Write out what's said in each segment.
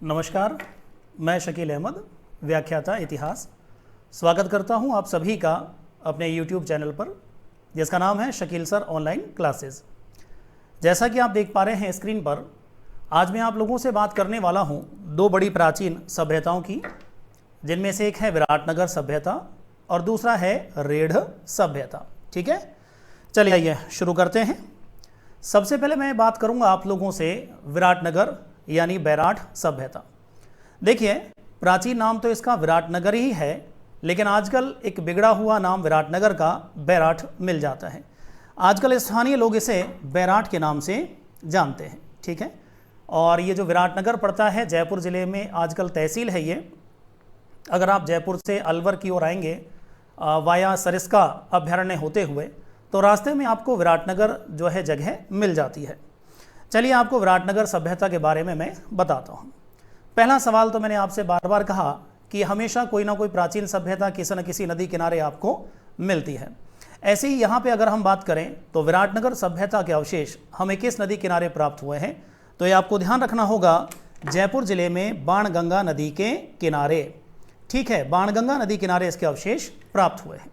नमस्कार, मैं शकील अहमद, व्याख्याता इतिहास। स्वागत करता हूं आप सभी का अपने YouTube चैनल पर, जिसका नाम है शकील सर ऑनलाइन क्लासेस। जैसा कि आप देख पा रहे हैं स्क्रीन पर, आज मैं आप लोगों से बात करने वाला हूं दो बड़ी प्राचीन सभ्यताओं की, जिनमें से एक है विराटनगर सभ्यता और दूसरा है रेढ़ सभ्यता। ठीक है, चलिए आइए शुरू करते हैं। सबसे पहले मैं बात करूंगा आप लोगों से विराटनगर यानी बैराठ सभ्यता। देखिए, प्राचीन नाम तो इसका विराटनगर ही है, लेकिन आजकल एक बिगड़ा हुआ नाम विराटनगर का बैराठ मिल जाता है। आजकल स्थानीय लोग इसे बैराठ के नाम से जानते हैं। ठीक है, और ये जो विराटनगर पड़ता है जयपुर ज़िले में, आजकल तहसील है ये। अगर आप जयपुर से अलवर की ओर आएंगे वाया सरिस्का अभ्यारण्य होते हुए, तो रास्ते में आपको विराटनगर जो है जगह मिल जाती है। चलिए आपको विराटनगर सभ्यता के बारे में मैं बताता हूँ। पहला सवाल तो मैंने आपसे बार बार कहा कि हमेशा कोई ना कोई प्राचीन सभ्यता किसी न किसी नदी किनारे आपको मिलती है। ऐसे ही यहाँ पे अगर हम बात करें तो विराटनगर सभ्यता के अवशेष हमें किस नदी किनारे प्राप्त हुए हैं, तो ये आपको ध्यान रखना होगा, जयपुर जिले में बाणगंगा नदी के किनारे। ठीक है, बाणगंगा नदी किनारे इसके अवशेष प्राप्त हुए हैं।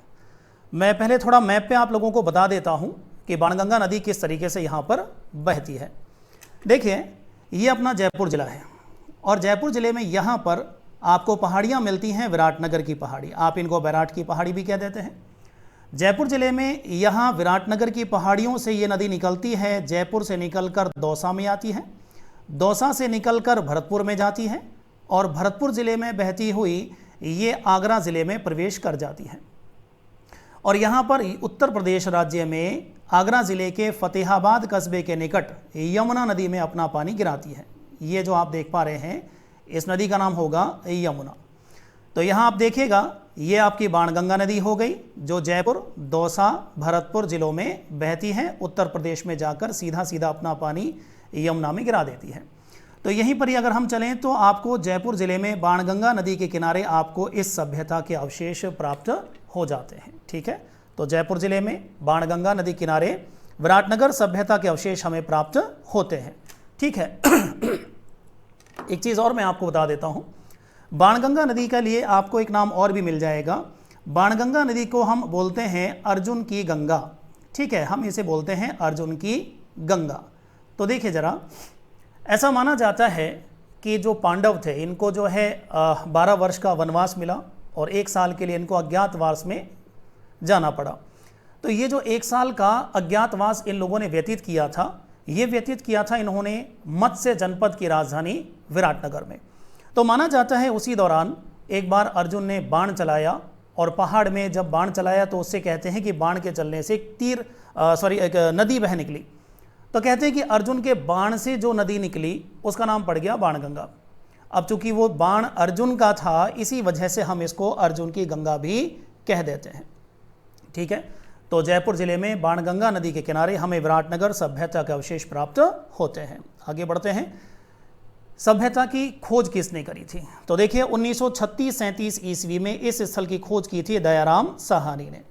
मैं पहले थोड़ा मैप पे आप लोगों को बता देता हूँ कि बाणगंगा नदी किस तरीके से यहाँ पर बहती है। देखिए, ये अपना जयपुर जिला है और जयपुर जिले में यहाँ पर आपको पहाड़ियाँ मिलती हैं, विराटनगर की पहाड़ी, आप इनको बैराठ की पहाड़ी भी कह देते हैं। जयपुर जिले में यहाँ विराटनगर की पहाड़ियों से ये नदी निकलती है, जयपुर से निकलकर दौसा में आती है, दौसा से निकलकर भरतपुर में जाती है और भरतपुर जिले में बहती हुई ये आगरा जिले में प्रवेश कर जाती है। और यहाँ पर उत्तर प्रदेश राज्य में आगरा ज़िले के फतेहाबाद कस्बे के निकट यमुना नदी में अपना पानी गिराती है। ये जो आप देख पा रहे हैं, इस नदी का नाम होगा यमुना। तो यहाँ आप देखिएगा, ये आपकी बाणगंगा नदी हो गई, जो जयपुर, दौसा, भरतपुर जिलों में बहती है, उत्तर प्रदेश में जाकर सीधा सीधा अपना पानी यमुना में गिरा देती है। तो यहीं पर ही अगर हम चलें तो आपको जयपुर ज़िले में बाणगंगा नदी के किनारे आपको इस सभ्यता के अवशेष प्राप्त हो जाते हैं। ठीक है, तो जयपुर जिले में बाणगंगा नदी किनारे विराटनगर सभ्यता के अवशेष हमें प्राप्त होते हैं। ठीक है, एक चीज़ और मैं आपको बता देता हूँ, बाणगंगा नदी के लिए आपको एक नाम और भी मिल जाएगा। बाणगंगा नदी को हम बोलते हैं अर्जुन की गंगा। ठीक है, हम इसे बोलते हैं अर्जुन की गंगा। तो देखिए ज़रा, ऐसा माना जाता है कि जो पांडव थे, इनको जो है 12 वर्ष का वनवास मिला और 1 साल के लिए इनको अज्ञातवास में जाना पड़ा। तो ये जो 1 साल का अज्ञातवास इन लोगों ने व्यतीत किया था, ये व्यतीत किया था इन्होंने मत्स्य जनपद की राजधानी विराटनगर में। तो माना जाता है उसी दौरान एक बार अर्जुन ने बाण चलाया और पहाड़ में जब बाण चलाया तो उससे कहते हैं कि बाण के चलने से एक नदी बह निकली। तो कहते हैं कि अर्जुन के बाण से जो नदी निकली उसका नाम पड़ गया बाणगंगा। अब चूंकि वो बाण अर्जुन का था, इसी वजह से हम इसको अर्जुन की गंगा भी कह देते हैं। ठीक है, तो जयपुर जिले में बाणगंगा नदी के किनारे हमें विराटनगर सभ्यता के अवशेष प्राप्त होते हैं। आगे बढ़ते हैं, सभ्यता की खोज किसने करी थी? तो देखिए, 1936-37 ईस्वी में इस स्थल की खोज की थी दयाराम साहनी ने।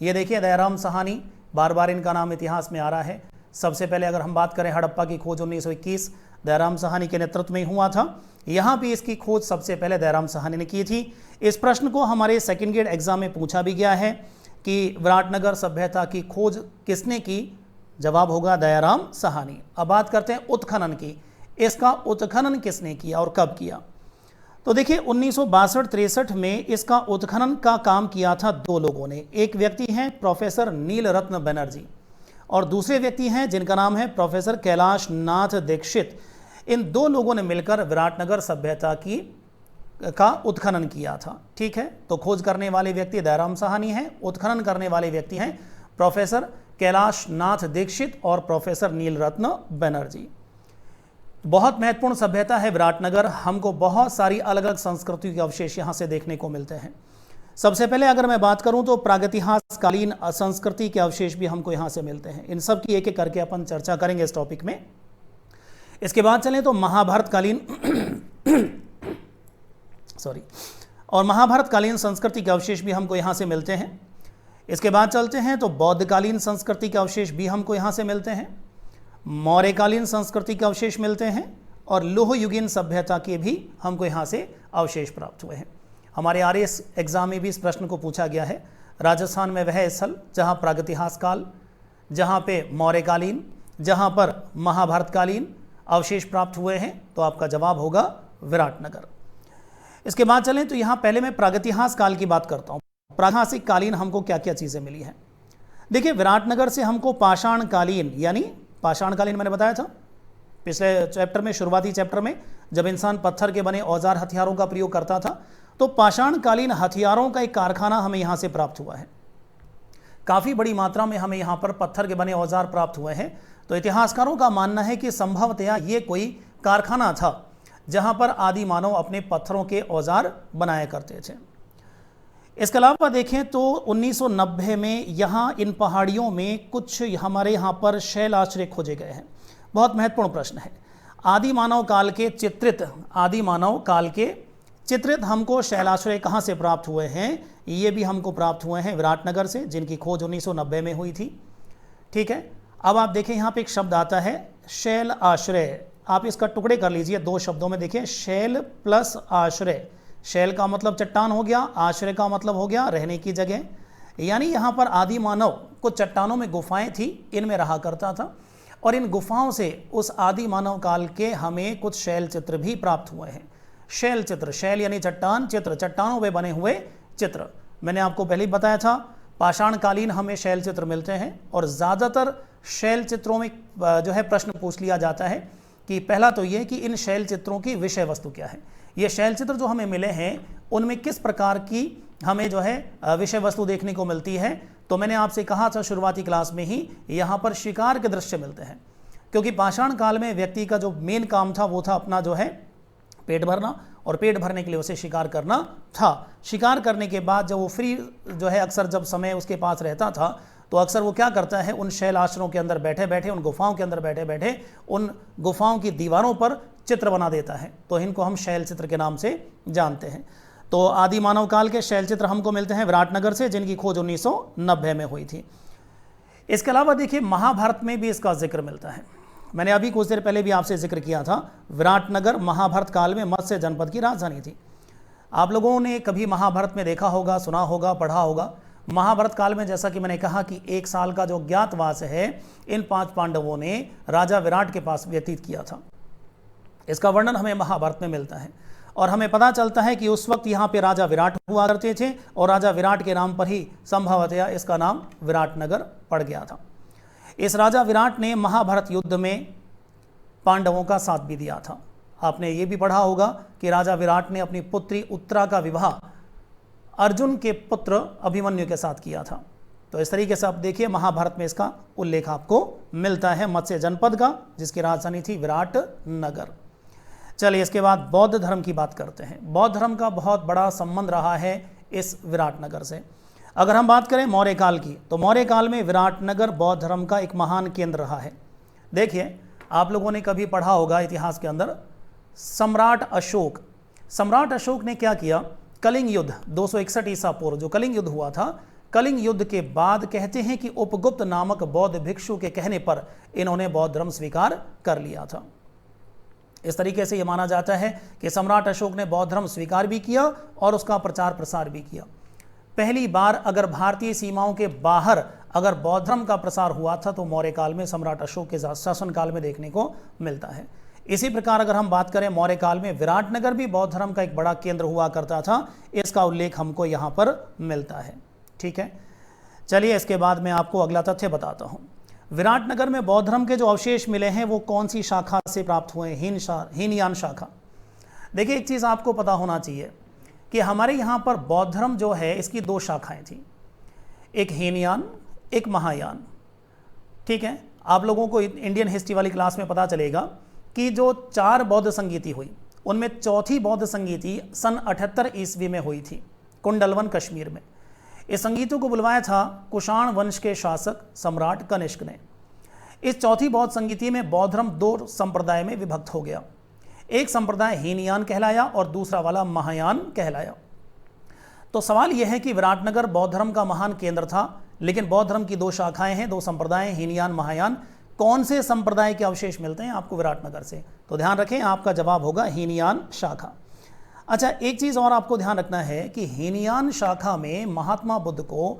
ये देखिए दयाराम साहनी, बार बार इनका नाम इतिहास में आ रहा है। सबसे पहले अगर हम बात करें, हड़प्पा की खोज 1921 दयाराम साहनी के नेतृत्व में हुआ था। यहाँ भी इसकी खोज सबसे पहले दयाराम साहनी ने की थी। इस प्रश्न को हमारे सेकंड ग्रेड एग्जाम में पूछा भी गया है कि विराटनगर सभ्यता की खोज किसने की? जवाब होगा दयाराम साहनी। अब बात करते हैं उत्खनन की। इसका उत्खनन किसने किया और कब किया? तो देखिए, 1962-63 में इसका उत्खनन का काम किया था 2 लोगों ने। एक व्यक्ति हैं प्रोफेसर नीलरत्न बनर्जी और दूसरे व्यक्ति हैं जिनका नाम है प्रोफेसर कैलाश नाथ दीक्षित। इन 2 लोगों ने मिलकर विराटनगर सभ्यता का उत्खनन किया था। ठीक है, तो खोज करने वाले व्यक्ति दयाराम साहनी हैं, उत्खनन करने वाले व्यक्ति हैं प्रोफेसर कैलाश नाथ दीक्षित और प्रोफेसर नीलरत्न बनर्जी। बहुत महत्वपूर्ण सभ्यता है विराटनगर। हमको बहुत सारी अलग अलग संस्कृतियों के अवशेष यहाँ से देखने को मिलते हैं। सबसे पहले अगर मैं बात करूं तो प्रागैतिहासिककालीन संस्कृति के अवशेष भी हमको यहाँ से मिलते हैं। इन सब की एक एक करके अपन चर्चा करेंगे इस टॉपिक में। इसके बाद चलें तो महाभारतकालीन और महाभारतकालीन संस्कृति के अवशेष भी हमको यहाँ से मिलते हैं। इसके बाद चलते हैं तो बौद्धकालीन संस्कृति के अवशेष भी हमको यहाँ से मिलते हैं। मौर्यकालीन संस्कृति के अवशेष मिलते हैं और लोहयुगीन सभ्यता के भी हमको यहाँ से अवशेष प्राप्त हुए हैं। हमारे आरएस एग्जाम में भी इस प्रश्न को पूछा गया है, राजस्थान में वह स्थल जहाँ प्रागैतिहासिक काल, जहाँ पे मौर्यकालीन, जहाँ पर महाभारतकालीन अवशेष प्राप्त हुए हैं, तो आपका जवाब होगा विराटनगर। इसके बाद चलें तो यहाँ पहले मैं प्रागैतिहासिक काल की बात करता हूँ। प्रागैतिहासिक कालीन हमको क्या क्या चीज़ें मिली हैं। देखिए, विराटनगर से हमको पाषाणकालीन, यानी पाषाणकालीन मैंने बताया था पिछले चैप्टर में, शुरुआती चैप्टर में, जब इंसान पत्थर के बने औजार हथियारों का प्रयोग करता था, तो पाषाणकालीन हथियारों का एक कारखाना हमें यहाँ से प्राप्त हुआ है। काफ़ी बड़ी मात्रा में हमें यहाँ पर पत्थर के बने औजार प्राप्त हुए हैं। तो इतिहासकारों का मानना है कि संभवतया ये कोई कारखाना था जहाँ पर आदि मानव अपने पत्थरों के औजार बनाया करते थे। इसके अलावा देखें तो 1990 में यहाँ इन पहाड़ियों में कुछ हमारे यहाँ पर शैल आश्रय खोजे गए हैं। बहुत महत्वपूर्ण प्रश्न है। आदि मानव काल के चित्रित हमको शैलाश्रय कहाँ से प्राप्त हुए हैं? ये भी हमको प्राप्त हुए हैं विराटनगर से, जिनकी खोज 1990 में हुई थी। ठीक है, अब आप देखें यहाँ पे एक शब्द आता है शैल आश्रय। आप इसका टुकड़े कर लीजिए दो शब्दों में। देखिए, शैल प्लस आश्रय। शैल का मतलब चट्टान हो गया, आश्रय का मतलब हो गया रहने की जगह। यानी यहाँ पर आदि मानव कुछ चट्टानों में गुफाएं थी, इनमें रहा करता था, और इन गुफाओं से उस आदि मानव काल के हमें कुछ शैल चित्र भी प्राप्त हुए हैं। शैल चित्र, शैल यानी चट्टान, चित्र चट्टानों में बने हुए चित्र। मैंने आपको पहले ही बताया था पाषाणकालीन हमें शैल चित्र मिलते हैं, और ज़्यादातर शैल चित्रों में जो है प्रश्न पूछ लिया जाता है कि पहला तो ये कि इन शैल चित्रों की विषय वस्तु क्या है। ये शैल चित्र जो हमें मिले हैं उनमें किस प्रकार की हमें जो है विषय वस्तु देखने को मिलती है। तो मैंने आपसे कहा था शुरुआती क्लास में ही, यहाँ पर शिकार के दृश्य मिलते हैं, क्योंकि पाषाण काल में व्यक्ति का जो मेन काम था वो था अपना जो है पेट भरना, और पेट भरने के लिए उसे शिकार करना था। शिकार करने के बाद जब वो फ्री जो है अक्सर जब समय उसके पास रहता था, तो अक्सर वो क्या करता है, उन शैल आश्रयों के अंदर बैठे बैठे, उन गुफाओं के अंदर बैठे बैठे उन गुफाओं की दीवारों पर चित्र बना देता है। तो इनको हम शैल चित्र के नाम से जानते हैं। तो आदि मानव काल के शैल चित्र हमको मिलते हैं विराटनगर से, जिनकी खोज 1990 में हुई थी। इसके अलावा देखिए, महाभारत में भी इसका जिक्र मिलता है। मैंने अभी कुछ देर पहले भी आपसे जिक्र किया था, विराटनगर महाभारत काल में मत्स्य जनपद की राजधानी थी। आप लोगों ने कभी महाभारत में देखा होगा, सुना होगा, पढ़ा होगा। महाभारत काल में जैसा कि मैंने कहा कि 1 साल का जो ज्ञातवास है इन 5 पांडवों ने राजा विराट के पास व्यतीत किया था। इसका वर्णन हमें महाभारत में मिलता है, और हमें पता चलता है कि उस वक्त यहाँ पे राजा विराट हुआ करते थे, और राजा विराट के नाम पर ही संभवतया इसका नाम विराटनगर पड़ गया था। इस राजा विराट ने महाभारत युद्ध में पांडवों का साथ भी दिया था। आपने ये भी पढ़ा होगा कि राजा विराट ने अपनी पुत्री उत्तरा का विवाह अर्जुन के पुत्र अभिमन्यु के साथ किया था। तो इस तरीके से आप देखिए, महाभारत में इसका उल्लेख आपको मिलता है मत्स्य जनपद का, जिसकी राजधानी थी विराटनगर। चलिए, इसके बाद बौद्ध धर्म की बात करते हैं। बौद्ध धर्म का बहुत बड़ा संबंध रहा है इस विराटनगर से। अगर हम बात करें मौर्य काल की, तो मौर्य काल में विराटनगर बौद्ध धर्म का एक महान केंद्र रहा है। देखिए, आप लोगों ने कभी पढ़ा होगा इतिहास के अंदर, सम्राट अशोक ने क्या किया, कलिंग युद्ध 261 ईसा पूर्व जो कलिंग युद्ध हुआ था, कलिंग युद्ध के बाद कहते हैं कि उपगुप्त नामक बौद्ध भिक्षु के कहने पर इन्होंने बौद्ध धर्म स्वीकार कर लिया था। इस तरीके से यह माना जाता है कि सम्राट अशोक ने बौद्ध धर्म स्वीकार भी किया और उसका प्रचार प्रसार भी किया। पहली बार अगर भारतीय सीमाओं के बाहर अगर बौद्ध धर्म का प्रसार हुआ था तो मौर्य काल में सम्राट अशोक के शासन काल में देखने को मिलता है। इसी प्रकार अगर हम बात करें मौर्य काल में विराटनगर भी बौद्ध धर्म का एक बड़ा केंद्र हुआ करता था, इसका उल्लेख हमको यहाँ पर मिलता है। ठीक है, चलिए इसके बाद मैं आपको अगला तथ्य बताता हूँ। विराटनगर में बौद्ध धर्म के जो अवशेष मिले हैं वो कौन सी शाखा से प्राप्त हुए हैं? हीनयान शाखा। देखिए, एक चीज़ आपको पता होना चाहिए कि हमारे यहाँ पर बौद्ध धर्म जो है इसकी 2 शाखाएं थी, एक हीनयान, एक महायान। ठीक है, आप लोगों को इंडियन हिस्ट्री वाली क्लास में पता चलेगा कि जो 4 बौद्ध संगीति हुई उनमें चौथी बौद्ध संगीति सन 78 ईस्वी में हुई थी, कुंडलवन कश्मीर में। इस संगीतों को बुलवाया था कुषाण वंश के शासक सम्राट कनिष्क ने। इस चौथी बौद्ध संगीति में बौद्ध धर्म 2 संप्रदाय में विभक्त हो गया। एक संप्रदाय हीनयान कहलाया और दूसरा वाला महायान कहलाया। तो सवाल यह है कि विराटनगर बौद्ध धर्म का महान केंद्र था, लेकिन बौद्ध धर्म की 2 शाखाएं हैं, 2 संप्रदाय, हीनयान महायान। कौन से संप्रदाय के अवशेष मिलते हैं आपको विराटनगर से? तो ध्यान रखें, आपका जवाब होगा हीनयान शाखा। अच्छा, एक चीज़ और आपको ध्यान रखना है कि हीनयान शाखा में महात्मा बुद्ध को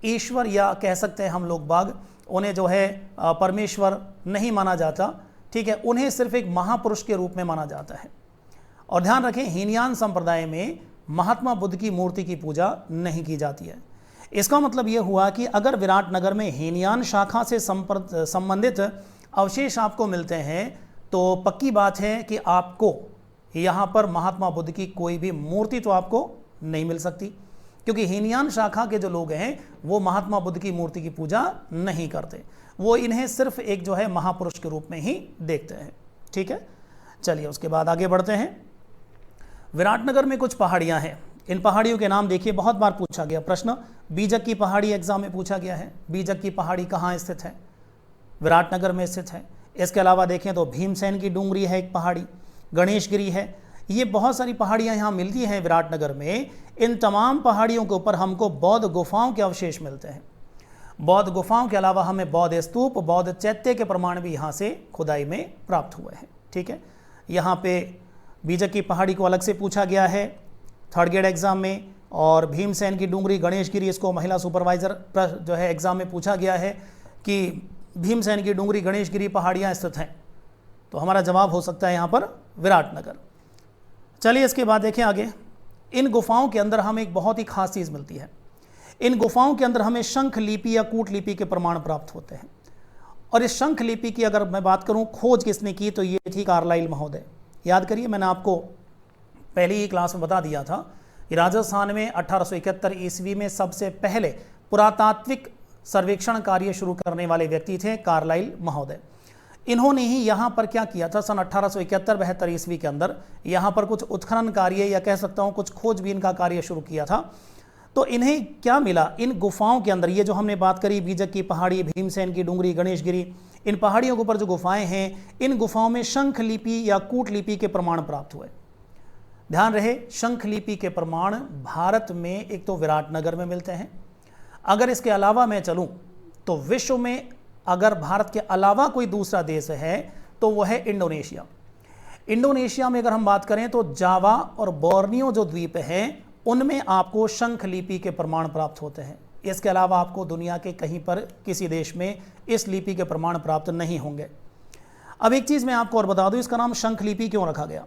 ईश्वर या कह सकते हैं हम लोग बाग, उन्हें जो है परमेश्वर नहीं माना जाता, ठीक है, उन्हें सिर्फ एक महापुरुष के रूप में माना जाता है। और ध्यान रखें, हीनयान संप्रदाय में महात्मा बुद्ध की मूर्ति की पूजा नहीं की जाती है। इसका मतलब यह हुआ कि अगर विराटनगर में हीनयान शाखा से संबंधित अवशेष आपको मिलते हैं तो पक्की बात है कि आपको यहाँ पर महात्मा बुद्ध की कोई भी मूर्ति तो आपको नहीं मिल सकती, क्योंकि हीनयान शाखा के जो लोग हैं वो महात्मा बुद्ध की मूर्ति की पूजा नहीं करते, वो इन्हें सिर्फ एक जो है महापुरुष के रूप में ही देखते हैं। ठीक है, चलिए उसके बाद आगे बढ़ते हैं। विराटनगर में कुछ पहाड़ियाँ हैं, इन पहाड़ियों के नाम देखिए, बहुत बार पूछा गया प्रश्न, बीजक की पहाड़ी एग्जाम में पूछा गया है। बीजक की पहाड़ी कहाँ स्थित है? विराटनगर में स्थित है। इसके अलावा देखें तो भीमसेन की डूंगरी है एक पहाड़ी, गणेशगिरी है, ये बहुत सारी पहाड़ियाँ यहाँ मिलती हैं विराटनगर में। इन तमाम पहाड़ियों के ऊपर हमको बौद्ध गुफाओं के अवशेष मिलते हैं। बौद्ध गुफाओं के अलावा हमें बौद्ध स्तूप, बौद्ध चैत्य के प्रमाण भी यहाँ से खुदाई में प्राप्त हुए हैं। ठीक है, यहाँ पे बीजक की पहाड़ी को अलग से पूछा गया है थर्ड ग्रेड एग्जाम में, और भीमसेन की डूंगरी, गणेशगिरी, इसको महिला सुपरवाइजर जो है एग्जाम में पूछा गया है कि भीमसेन की डूंगरी, गणेशगिरी पहाड़ियाँ स्थित हैं, तो हमारा जवाब हो सकता है यहाँ पर विराटनगर। चलिए इसके बाद देखें आगे। इन गुफाओं के अंदर हमें एक बहुत ही खास चीज़ मिलती है। इन गुफाओं के अंदर हमें शंख लिपि या कूट लिपि के प्रमाण प्राप्त होते हैं। और इस शंख लिपि की अगर मैं बात करूं, खोज किसने की, तो ये थी कार्लाइल महोदय। याद करिए, मैंने आपको पहली ही क्लास में बता दिया था कि राजस्थान में 1871 ईस्वी में सबसे पहले पुरातात्विक सर्वेक्षण कार्य शुरू करने वाले व्यक्ति थे कार्लाइल महोदय। इन्होंने ही यहाँ पर क्या किया था, सन 1871-72 ईस्वी के अंदर यहाँ पर कुछ उत्खनन कार्य या कह सकता हूँ कुछ खोजबीन का कार्य शुरू किया था। तो इन्हें क्या मिला, इन गुफाओं के अंदर, ये जो हमने बात करी बीजक की पहाड़ी, भीमसेन की डूंगरी, गणेशगिरी, इन पहाड़ियों के ऊपर जो गुफाएं हैं, इन गुफाओं में शंख लिपि या कूट लिपि के प्रमाण प्राप्त हुए। ध्यान रहे, शंख लिपि के प्रमाण भारत में एक तो विराटनगर में मिलते हैं। अगर इसके अलावा मैं चलूं तो विश्व में अगर भारत के अलावा कोई दूसरा देश है तो वह है इंडोनेशिया। इंडोनेशिया में अगर हम बात करें तो जावा और बोर्नियो जो द्वीप हैं उनमें आपको शंख लिपि के प्रमाण प्राप्त होते हैं। इसके अलावा आपको दुनिया के कहीं पर किसी देश में इस लिपि के प्रमाण प्राप्त नहीं होंगे। अब एक चीज़ मैं आपको और बता दूं, इसका नाम शंख लिपि क्यों रखा गया।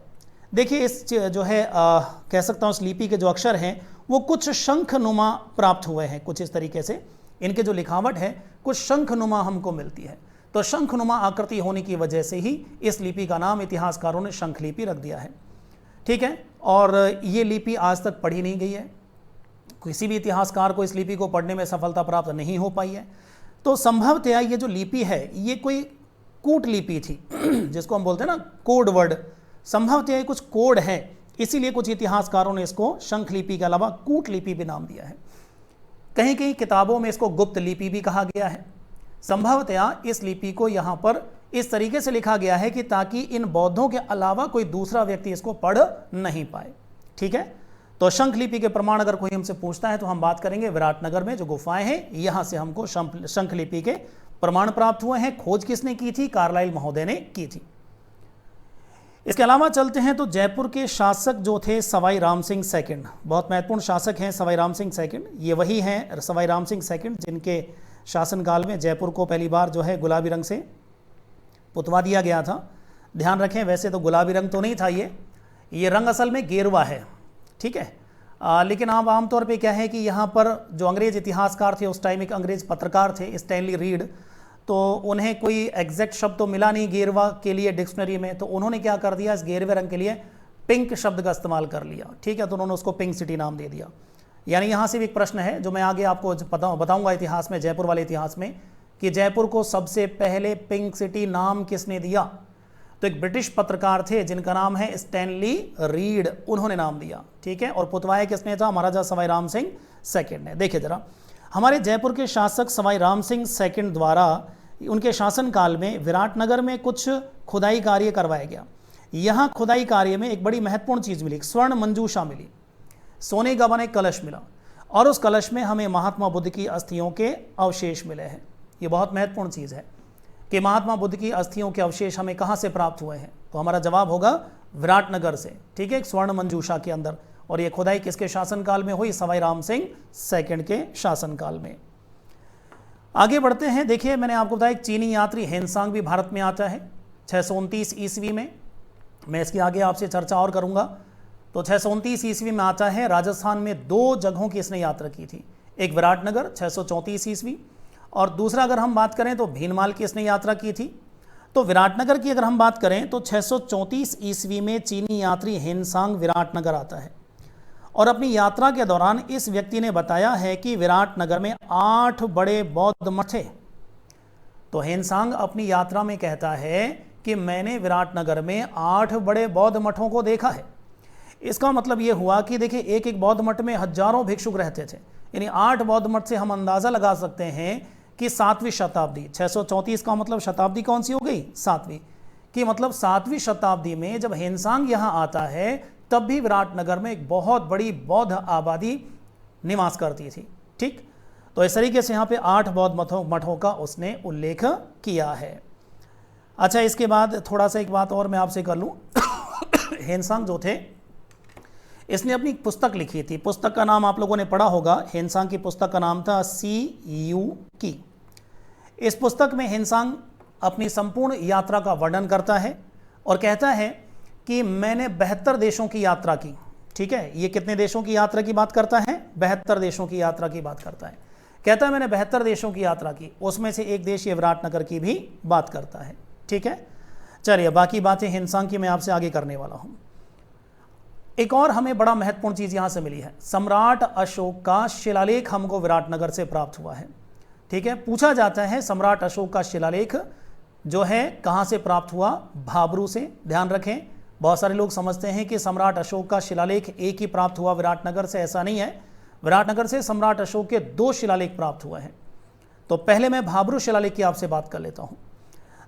देखिए, इस जो है कह सकता हूँ इस लिपि के जो अक्षर हैं वो कुछ शंखनुमा प्राप्त हुए हैं, कुछ इस तरीके से इनके जो लिखावट है कुछ शंखनुमा हमको मिलती है। तो शंखनुमा आकृति होने की वजह से ही इस लिपि का नाम इतिहासकारों ने शंख लिपि रख दिया है। ठीक है, और ये लिपि आज तक पढ़ी नहीं गई है, किसी भी इतिहासकार को इस लिपि को पढ़ने में सफलता प्राप्त नहीं हो पाई है। तो संभवतः ये जो लिपि है ये कोई कूट लिपि थी जिसको हम बोलते हैं ना कोड वर्ड, संभवतः कुछ कोड है, इसीलिए कुछ इतिहासकारों ने इसको शंख लिपि के अलावा कूट लिपि भी नाम दिया है। कहीं कहीं किताबों में इसको गुप्त लिपि भी कहा गया है। संभवतः इस लिपि को यहाँ पर इस तरीके से लिखा गया है कि ताकि इन बौद्धों के अलावा कोई दूसरा व्यक्ति इसको पढ़ नहीं पाए। ठीक है, तो शंख लिपि के प्रमाण अगर कोई हमसे पूछता है तो हम बात करेंगे विराटनगर में जो गुफाएं हैं यहाँ से हमको शंख लिपि के प्रमाण प्राप्त हुए हैं। खोज किसने की थी? कार्लाइल महोदय ने की थी। इसके अलावा चलते हैं तो जयपुर के शासक जो थे सवाई राम सिंह सेकंड, बहुत महत्वपूर्ण शासक हैं सवाई राम सिंह सेकंड। ये वही हैं सवाई राम सिंह सेकंड जिनके शासनकाल में जयपुर को पहली बार जो है गुलाबी रंग से पुतवा दिया गया था। ध्यान रखें, वैसे तो गुलाबी रंग तो नहीं था, ये रंग असल में गेरुआ है। ठीक है, लेकिन आप आमतौर पे क्या है कि यहाँ पर जो अंग्रेज इतिहासकार थे उस टाइम, एक अंग्रेज पत्रकार थे स्टैनली रीड, तो उन्हें कोई एग्जैक्ट शब्द तो मिला नहीं गेरुआ के लिए डिक्शनरी में, तो उन्होंने क्या कर दिया, इस गेरुए रंग के लिए पिंक शब्द का इस्तेमाल कर लिया। ठीक है, तो उन्होंने उसको पिंक सिटी नाम दे दिया। यानी यहाँ से भी एक प्रश्न है जो मैं आगे आपको बताऊंगा इतिहास में, जयपुर वाले इतिहास में, कि जयपुर को सबसे पहले पिंक सिटी नाम किसने दिया। तो एक ब्रिटिश पत्रकार थे जिनका नाम है स्टैनली रीड, उन्होंने नाम दिया। ठीक है, और पुतवाया किसने था? महाराजा सवाई राम सिंह सेकंड ने। देखिए जरा, हमारे जयपुर के शासक सवाई राम सिंह सेकंड द्वारा उनके शासनकाल में विराटनगर में कुछ खुदाई कार्य करवाया गया। यहाँ खुदाई कार्य में एक बड़ी महत्वपूर्ण चीज़ मिली, स्वर्ण मंजूषा मिली, सोने का बना एक कलश मिला, और उस कलश में हमें महात्मा बुद्ध की अस्थियों के अवशेष मिले हैं। ये बहुत महत्वपूर्ण चीज़ है। कि महात्मा बुद्ध की अस्थियों के अवशेष हमें कहाँ से प्राप्त हुए हैं, तो हमारा जवाब होगा विराटनगर से। ठीक है, एक स्वर्ण मंजूषा के अंदर। और ये खुदाई किसके शासनकाल में हुई? सवाई राम सिंह सेकंड के शासनकाल में। आगे बढ़ते हैं। देखिए, मैंने आपको बताया एक चीनी यात्री हेनसांग भी भारत में आता है 629 ईस्वी में। मैं इसके आगे आपसे चर्चा और करूंगा। तो 629 ईस्वी में आता है। राजस्थान में 2 जगहों की इसने यात्रा की थी, एक विराटनगर 634 ईस्वी, और दूसरा अगर हम बात करें तो भीनमाल की इसने यात्रा की थी। तो विराटनगर की अगर हम बात करें तो 634 ईस्वी में चीनी यात्री हेनसांग विराटनगर आता है, और अपनी यात्रा के दौरान इस व्यक्ति ने बताया है कि विराटनगर में 8 बड़े बौद्ध मठ थे। तो हेनसांग अपनी यात्रा में कहता है कि मैंने विराटनगर में 8 बड़े बौद्ध मठों को देखा है। इसका मतलब यह हुआ कि देखिए, एक एक बौद्ध मठ में हजारों भिक्षुक रहते थे, यानी 8 बौद्ध मठ से हम अंदाजा लगा सकते हैं कि 7वीं शताब्दी, 634 का मतलब शताब्दी कौन सी हो गई? 7वीं, कि मतलब 7वीं शताब्दी में जब हेनसांग यहाँ आता है तब भी विराटनगर में एक बहुत बड़ी बौद्ध आबादी निवास करती थी। ठीक, तो इस तरीके से यहाँ पे 8 बौद्ध मठों का उसने उल्लेख किया है। अच्छा, इसके बाद थोड़ा सा एक बात और मैं आपसे कर लूँ। हेनसांग जो थे, इसने अपनी पुस्तक लिखी थी। पुस्तक का नाम आप लोगों ने पढ़ा होगा। हेनसांग की पुस्तक का नाम था CU की। इस पुस्तक में हेनसांग अपनी संपूर्ण यात्रा का वर्णन करता है और कहता है कि मैंने 72 देशों की यात्रा की। ठीक है, ये कितने देशों की यात्रा की बात करता है? 72 देशों की यात्रा की बात करता है। कहता है मैंने 72 देशों की यात्रा की, उसमें से एक देश ये विराटनगर की भी बात करता है। ठीक है, चलिए बाकी बातें हेनसांग की मैं आपसे आगे करने वाला हूं। एक और हमें बड़ा महत्वपूर्ण चीज यहां से मिली है। सम्राट अशोक का शिलालेख हमको विराटनगर से प्राप्त हुआ है। ठीक है, पूछा जाता है सम्राट अशोक का शिलालेख जो है कहां से प्राप्त हुआ? भाबरू से। ध्यान रखें, बहुत सारे लोग समझते हैं कि सम्राट अशोक का शिलालेख एक ही प्राप्त हुआ विराटनगर से। ऐसा नहीं है। विराटनगर से सम्राट अशोक के 2 शिलालेख प्राप्त हुए हैं। तो पहले मैं भाबरू शिलालेख की आपसे बात कर लेता हूं।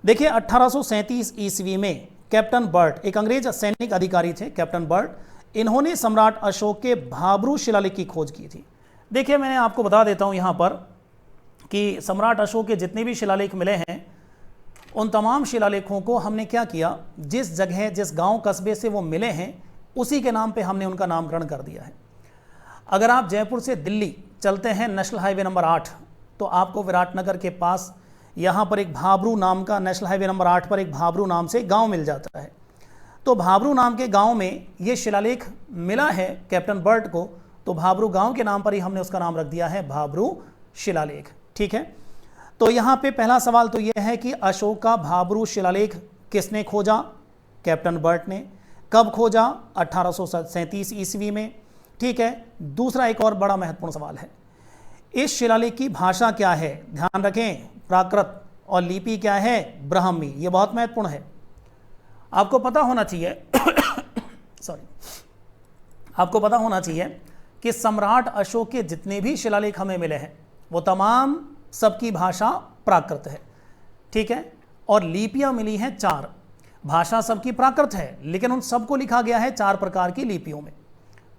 देखिए, 1837 ईस्वी में कैप्टन बर्ट, एक अंग्रेज सैनिक अधिकारी थे कैप्टन बर्ट, इन्होंने सम्राट अशोक के भाबरू शिलालेख की खोज की थी। देखिए, मैंने आपको बता देता हूं यहां पर कि सम्राट अशोक के जितने भी शिलालेख मिले हैं उन तमाम शिलालेखों को हमने क्या किया, जिस जगह जिस गांव कस्बे से वो मिले हैं उसी के नाम पे हमने उनका नामकरण कर दिया है। अगर आप जयपुर से दिल्ली चलते हैं नेशनल हाईवे नंबर 8, तो आपको विराटनगर के पास यहाँ पर एक भाबरू नाम का, नेशनल हाईवे नंबर 8 पर एक भाबरू नाम से गांव मिल जाता है। तो भाबरू नाम के गांव में ये शिलालेख मिला है कैप्टन बर्ट को, तो भाबरू गांव के नाम पर ही हमने उसका नाम रख दिया है भाबरू शिलालेख। ठीक है, तो यहाँ पे पहला सवाल तो यह है कि अशोक का भाबरू शिलालेख किसने खोजा? कैप्टन बर्ट ने। कब खोजा? 1837 ईस्वी में। ठीक है, दूसरा एक और बड़ा महत्वपूर्ण सवाल है, इस शिलालेख की भाषा क्या है? ध्यान रखें, प्राकृत, और लिपि क्या है? ब्राह्मी। ये बहुत महत्वपूर्ण है, आपको पता होना चाहिए। सॉरी, आपको पता होना चाहिए कि सम्राट अशोक के जितने भी शिलालेख हमें मिले हैं वो तमाम सबकी भाषा प्राकृत है। ठीक है, और लिपियां मिली हैं 4। भाषा सबकी प्राकृत है, लेकिन उन सबको लिखा गया है 4 प्रकार की लिपियों में,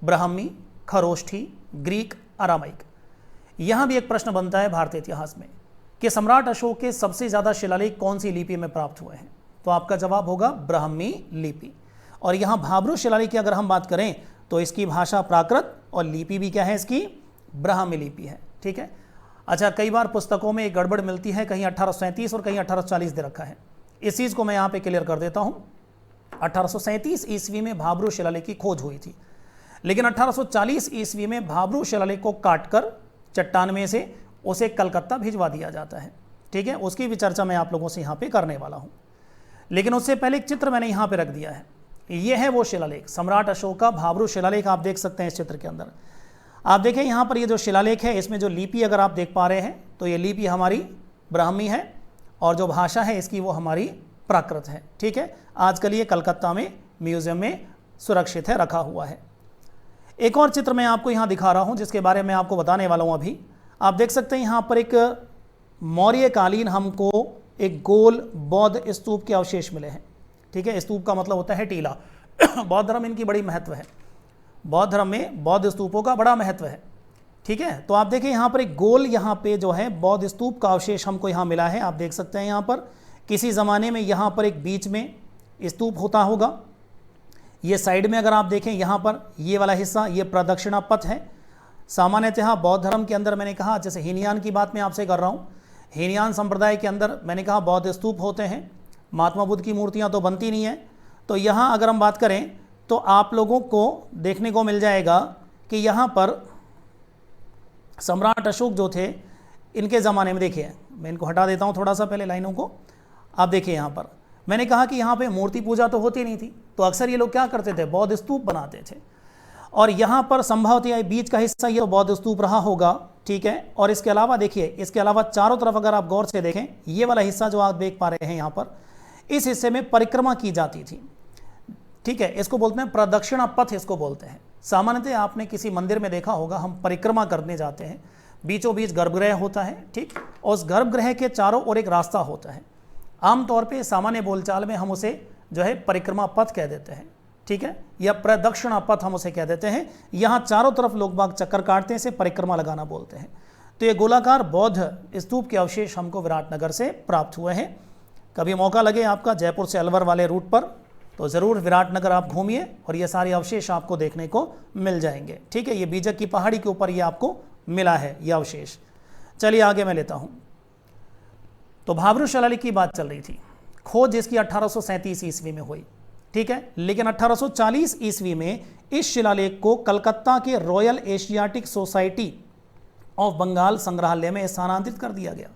ब्राह्मी, खरोष्ठी, ग्रीक, अरामाइक। यहां भी एक प्रश्न बनता है भारतीय इतिहास में कि सम्राट अशोक के सबसे ज्यादा शिलालेख कौन सी लिपि में प्राप्त हुए हैं? तो आपका जवाब होगा ब्राह्मी लिपि। और यहां भाबरू शिलालेख की अगर हम बात करें तो इसकी भाषा प्राकृत और लिपि भी क्या है? इसकी ब्राह्मी लिपि है। ठीक है, अच्छा, कई बार पुस्तकों में एक गड़बड़ मिलती है, कहीं 1837 और कहीं 1840 दे रखा है। इस चीज़ को मैं यहाँ पे क्लियर कर देता हूँ। 1837 ईस्वी में भाबरू शिलालेख की खोज हुई थी, लेकिन 1840 ईस्वी में भाबरू शिलालेख को काटकर चट्टान में से उसे कलकत्ता भिजवा दिया जाता है। ठीक है, उसकी भी चर्चा मैं आप लोगों से यहाँ पे करने वाला हूँ, लेकिन उससे पहले एक चित्र मैंने यहाँ पे रख दिया है। ये है वो शिलालेख, सम्राट अशोक का भाबरू शिलालेख। आप देख सकते हैं इस चित्र के अंदर। आप देखें यहाँ पर ये जो शिलालेख है, इसमें जो लिपि अगर आप देख पा रहे हैं तो ये लिपि हमारी ब्राह्मी है और जो भाषा है इसकी वो हमारी प्राकृत है। ठीक है, आजकल ये कलकत्ता में म्यूजियम में सुरक्षित है, रखा हुआ है। एक और चित्र मैं आपको यहाँ दिखा रहा हूँ जिसके बारे में आपको बताने वाला हूँ अभी। आप देख सकते हैं यहाँ पर एक मौर्यकालीन हमको एक गोल बौद्ध स्तूप के अवशेष मिले हैं। ठीक है, स्तूप का मतलब होता है टीला। बौद्ध धर्म इनकी बड़ी महत्व है, बौद्ध धर्म में बौद्ध स्तूपों का बड़ा महत्व है। ठीक है, तो आप देखें यहाँ पर एक गोल यहाँ पे जो है बौद्ध स्तूप का अवशेष हमको यहाँ मिला है। आप देख सकते हैं यहाँ पर किसी ज़माने में यहाँ पर एक बीच में स्तूप होता होगा। ये साइड में अगर आप देखें यहाँ पर ये वाला हिस्सा ये प्रदक्षिणा पथ है। सामान्यतः बौद्ध धर्म के अंदर मैंने कहा, जैसे हीनयान की बात मैं आपसे कर रहा हूँ, हीनयान संप्रदाय के अंदर मैंने कहा बौद्ध स्तूप होते हैं, महात्मा बुद्ध की मूर्तियाँ तो बनती नहीं हैं। तो यहाँ अगर हम बात करें तो आप लोगों को देखने को मिल जाएगा कि यहाँ पर सम्राट अशोक जो थे इनके ज़माने में, देखिए मैं इनको हटा देता हूँ थोड़ा सा पहले लाइनों को, आप देखिए यहाँ पर मैंने कहा कि यहाँ पे मूर्ति पूजा तो होती नहीं थी, तो अक्सर ये लोग क्या करते थे, बौद्ध स्तूप बनाते थे। और यहाँ पर संभवतः बीच का हिस्सा ये बौद्ध स्तूप रहा होगा, ठीक है। और इसके अलावा देखिए, इसके अलावा चारों तरफ अगर आप गौर से देखें, ये वाला हिस्सा जो आप देख पा रहे हैं यहाँ पर, इस हिस्से में परिक्रमा की जाती थी, ठीक है। इसको बोलते हैं प्रदक्षिणा पथ, इसको बोलते हैं। सामान्यतः आपने किसी मंदिर में देखा होगा, हम परिक्रमा करने जाते हैं, बीचों बीच गर्भगृह होता है, ठीक, और उस गर्भगृह के चारों ओर एक रास्ता होता है। आमतौर पे सामान्य बोलचाल में हम उसे जो है परिक्रमा पथ कह देते हैं, ठीक है, या प्रदक्षिणा पथ हम उसे कह देते हैं। यहाँ चारों तरफ लोग बाग चक्कर काटते हैं, इसे परिक्रमा लगाना बोलते हैं। तो ये गोलाकार बौद्ध स्तूप के अवशेष हमको विराटनगर से प्राप्त हुए हैं। कभी मौका लगे आपका जयपुर से अलवर वाले रूट पर तो ज़रूर विराटनगर आप घूमिए और ये सारे अवशेष आपको देखने को मिल जाएंगे, ठीक है। ये बीजक की पहाड़ी के ऊपर ये आपको मिला है ये अवशेष। चलिए आगे मैं लेता हूँ। तो भाब्रू शिलालेख की बात चल रही थी, खोज इसकी 1837 ईस्वी में हुई, ठीक है। लेकिन 1840 ईस्वी में इस शिलालेख को कलकत्ता के Royal Asiatic Society of Bengal संग्रहालय में स्थानांतरित कर दिया गया।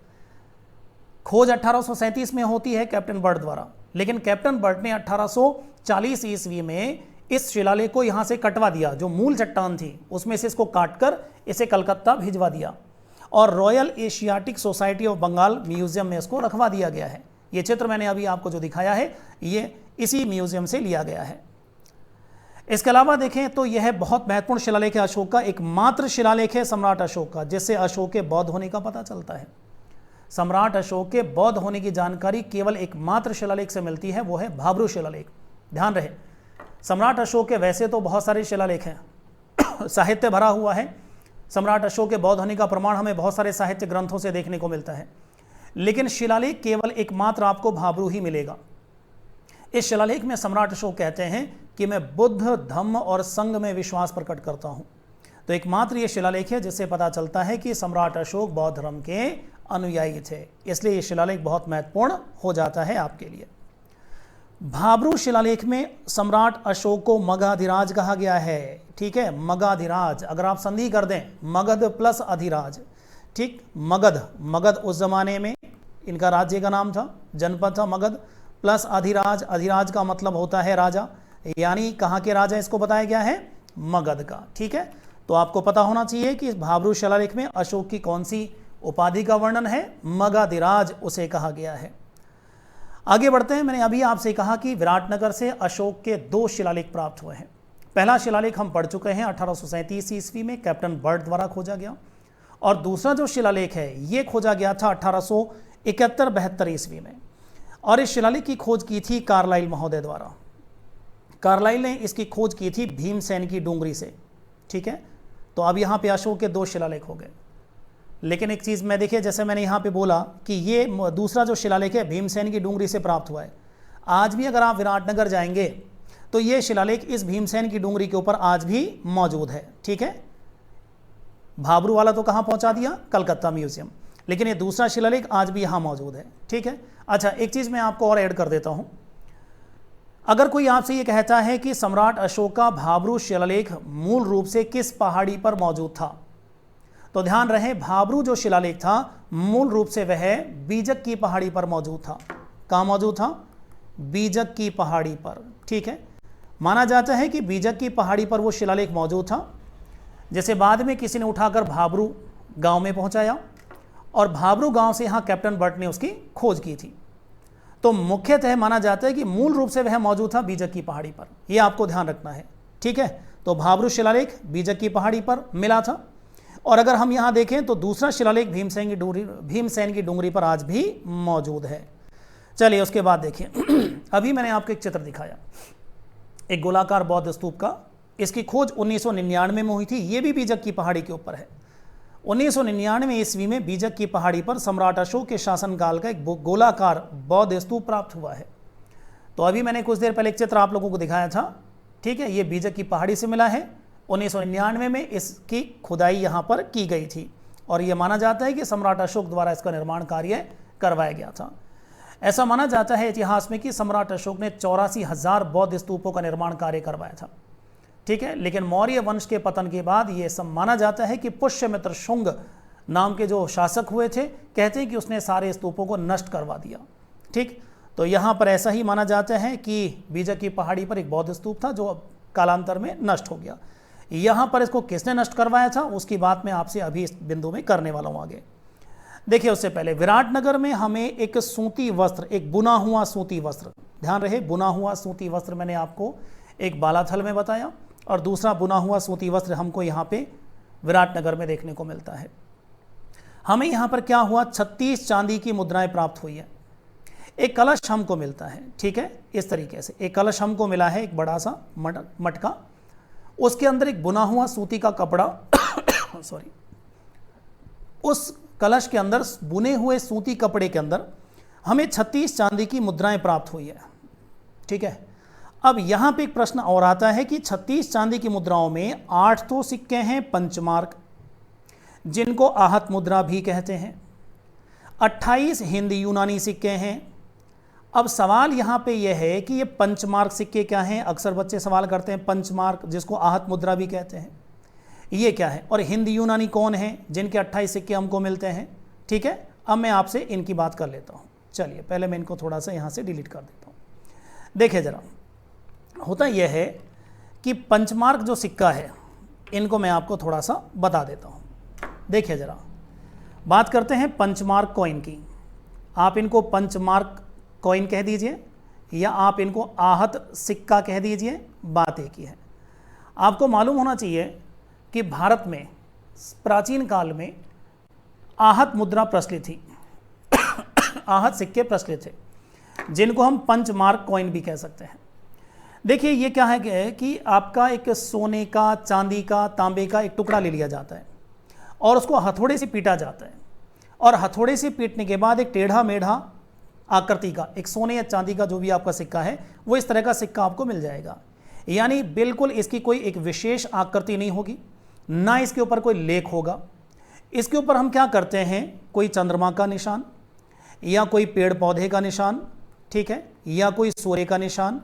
खोज 1837 में होती है कैप्टन बर्ड द्वारा, लेकिन कैप्टन बर्ड ने 1840 ईस्वी में इस शिलालेख को यहाँ से कटवा दिया, जो मूल चट्टान थी उसमें से इसको काटकर इसे कलकत्ता भिजवा दिया और Royal Asiatic Society of Bengal museum में इसको रखवा दिया गया है। ये चित्र मैंने अभी आपको जो दिखाया है ये इसी म्यूजियम से लिया गया है। इसके अलावा देखें तो यह बहुत महत्वपूर्ण शिलालेख है अशोक का, एकमात्र शिलालेख है सम्राट अशोक का जिससे अशोक के बौद्ध होने का पता चलता है। सम्राट अशोक के बौद्ध होने की जानकारी केवल एकमात्र शिलालेख से मिलती है, वो है भाब्रू शिलालेख। ध्यान रहे, सम्राट अशोक के वैसे तो बहुत सारे शिलालेख हैं साहित्य भरा हुआ है। सम्राट अशोक के बौद्ध होने का प्रमाण हमें बहुत सारे साहित्य ग्रंथों से देखने को मिलता है, लेकिन शिलालेख केवल एकमात्र आपको भाब्रू ही मिलेगा। इस शिलालेख में सम्राट अशोक कहते हैं कि मैं बुद्ध, धम्म और संघ में विश्वास प्रकट करता हूं। तो एकमात्र ये शिलालेख है जिससे पता चलता है कि सम्राट अशोक बौद्ध धर्म के अनुयायी थे, इसलिए ये शिलालेख बहुत महत्वपूर्ण हो जाता है आपके लिए। भाब्रू शिलालेख में सम्राट अशोक को मगधाधिराज कहा गया है, ठीक है, मगधाधिराज। अगर आप संधि कर दें मगध प्लस अधिराज, ठीक, मगध उस जमाने में इनका राज्य का नाम था, जनपद था मगध, प्लस अधिराज, अधिराज का मतलब होता है राजा, यानी कहाँ के राजा इसको बताया गया है, मगध का, ठीक है। तो आपको पता होना चाहिए कि भाब्रू शिलालेख में अशोक की कौन सी उपाधि का वर्णन है, मगधाधिराज उसे कहा गया है। आगे बढ़ते हैं। मैंने अभी आपसे कहा कि विराटनगर से अशोक के 2 शिलालेख प्राप्त हुए हैं। पहला शिलालेख हम पढ़ चुके हैं 1837 ईस्वी में कैप्टन बर्ड द्वारा खोजा गया, और दूसरा जो शिलालेख है ये खोजा गया था 1871-72 ईस्वी में, और इस शिलालेख की खोज की थी कार्लाइल महोदय द्वारा। कार्लाइल ने इसकी खोज की थी भीमसेन की डूंगरी से, ठीक है। तो अब यहाँ पे अशोक के 2 शिलालेख हो गए, लेकिन एक चीज़ मैं देखिए, जैसे मैंने यहाँ पे बोला कि ये दूसरा जो शिलालेख है भीमसेन की डूंगरी से प्राप्त हुआ है। आज भी अगर आप विराटनगर जाएंगे तो ये शिलालेख इस भीमसेन की डूंगरी के ऊपर आज भी मौजूद है, ठीक है। भाब्रू वाला तो कहाँ पहुँचा दिया, कलकत्ता म्यूजियम, लेकिन ये दूसरा शिलालेख आज भी यहाँ मौजूद है, ठीक है। अच्छा, एक चीज़ मैं आपको और ऐड कर देता हूँ। अगर कोई आपसे ये कहता है कि सम्राट अशोक का भाब्रू शिलालेख मूल रूप से किस पहाड़ी पर मौजूद था, तो ध्यान रहे भाब्रू जो शिलालेख था मूल रूप से वह बीजक की पहाड़ी पर मौजूद था। कहाँ मौजूद था, बीजक की पहाड़ी पर, ठीक है। माना जाता है कि बीजक की पहाड़ी पर वो शिलालेख मौजूद था, जैसे बाद में किसी ने उठाकर भाब्रू गांव में पहुंचाया और भाब्रू गांव से यहाँ कैप्टन बर्ड ने उसकी खोज की थी। तो मुख्यतः माना जाता है कि मूल रूप से वह मौजूद था बीजक की पहाड़ी पर, यह आपको ध्यान रखना है, ठीक है। तो भाब्रू शिलालेख बीजक की पहाड़ी पर मिला था, और अगर हम यहाँ देखें तो दूसरा शिलालेख भीमसेन की डूंगरी पर आज भी मौजूद है। चलिए उसके बाद देखिए अभी मैंने आपको एक चित्र दिखाया, एक गोलाकार बौद्ध स्तूप का। इसकी खोज 1999 में हुई थी, ये भी बीजक की पहाड़ी के ऊपर है। 1999 ईस्वी में बीजक की पहाड़ी पर सम्राट अशोक के शासनकाल का एक गोलाकार बौद्ध स्तूप प्राप्त हुआ है। तो अभी मैंने कुछ देर पहले एक चित्र आप लोगों को दिखाया था, ठीक है, ये बीजक की पहाड़ी से मिला है। 1999 में इसकी खुदाई यहाँ पर की गई थी और यह माना जाता है कि सम्राट अशोक द्वारा इसका निर्माण कार्य करवाया गया था। ऐसा माना जाता है इतिहास में कि सम्राट अशोक ने 84,000 बौद्ध स्तूपों का निर्माण कार्य करवाया था, ठीक है। लेकिन मौर्य वंश के पतन के बाद यह सब माना जाता है कि पुष्यमित्र शुंग नाम के जो शासक हुए थे, कहते हैं कि उसने सारे स्तूपों को नष्ट करवा दिया, ठीक। तो यहाँ पर ऐसा ही माना जाता है कि बीजक की पहाड़ी पर एक बौद्ध स्तूप था जो कालांतर में नष्ट हो गया। यहाँ पर इसको किसने नष्ट करवाया था उसकी बात मैं आपसे अभी इस बिंदु में करने वाला हूँ आगे। देखिए, उससे पहले विराटनगर में हमें एक सूती वस्त्र, एक बुना हुआ सूती वस्त्र, ध्यान रहे बुना हुआ सूती वस्त्र मैंने आपको एक बालाथल में बताया और दूसरा बुना हुआ सूती वस्त्र हमको यहाँ पे विराटनगर में देखने को मिलता है। हमें यहाँ पर क्या हुआ, 36 चांदी की मुद्राएं प्राप्त हुई है। एक कलश हमको मिलता है, ठीक है, इस तरीके से एक कलश हमको मिला है, एक बड़ा सा मटका, उसके अंदर एक बुना हुआ सूती का कपड़ा सॉरी, उस कलश के अंदर बुने हुए सूती कपड़े के अंदर हमें 36 चांदी की मुद्राएं प्राप्त हुई है, ठीक है। अब यहाँ पे एक प्रश्न और आता है कि 36 चांदी की मुद्राओं में 8 तो सिक्के हैं पंचमार्क, जिनको आहत मुद्रा भी कहते हैं, 28 हिंदी यूनानी सिक्के हैं। अब सवाल यहाँ पे यह है कि ये पंचमार्क सिक्के क्या हैं। अक्सर बच्चे सवाल करते हैं पंचमार्क जिसको आहत मुद्रा भी कहते हैं, ये क्या है, और हिंदी यूनानी कौन है जिनके 28 सिक्के हमको मिलते हैं, ठीक है। अब मैं आपसे इनकी बात कर लेता हूँ। चलिए पहले मैं इनको थोड़ा सा यहाँ से डिलीट कर देता हूँ। देखिए जरा, होता यह है कि पंचमार्क जो सिक्का है इनको मैं आपको थोड़ा सा बता देता हूँ। देखिए जरा, बात करते हैं पंचमार्क कॉइन की। आप इनको पंचमार्क कॉइन कह दीजिए या आप इनको आहत सिक्का कह दीजिए, बात एक ही है। आपको मालूम होना चाहिए कि भारत में प्राचीन काल में आहत मुद्रा प्रचलित थी आहत सिक्के प्रचलित थे, जिनको हम पंचमार्क कॉइन भी कह सकते हैं। देखिए ये क्या है कि आपका एक सोने का, चांदी का, तांबे का एक टुकड़ा ले लिया जाता है और उसको हथौड़े से पीटा जाता है, और हथौड़े से पीटने के बाद एक टेढ़ा मेढ़ा आकृति का एक सोने या चांदी का जो भी आपका सिक्का है वो इस तरह का सिक्का आपको मिल जाएगा। यानी बिल्कुल इसकी कोई एक विशेष आकृति नहीं होगी, ना इसके ऊपर कोई लेख होगा। इसके ऊपर हम क्या करते हैं, कोई चंद्रमा का निशान या कोई पेड़ पौधे का निशान, ठीक है, या कोई सूर्य का निशान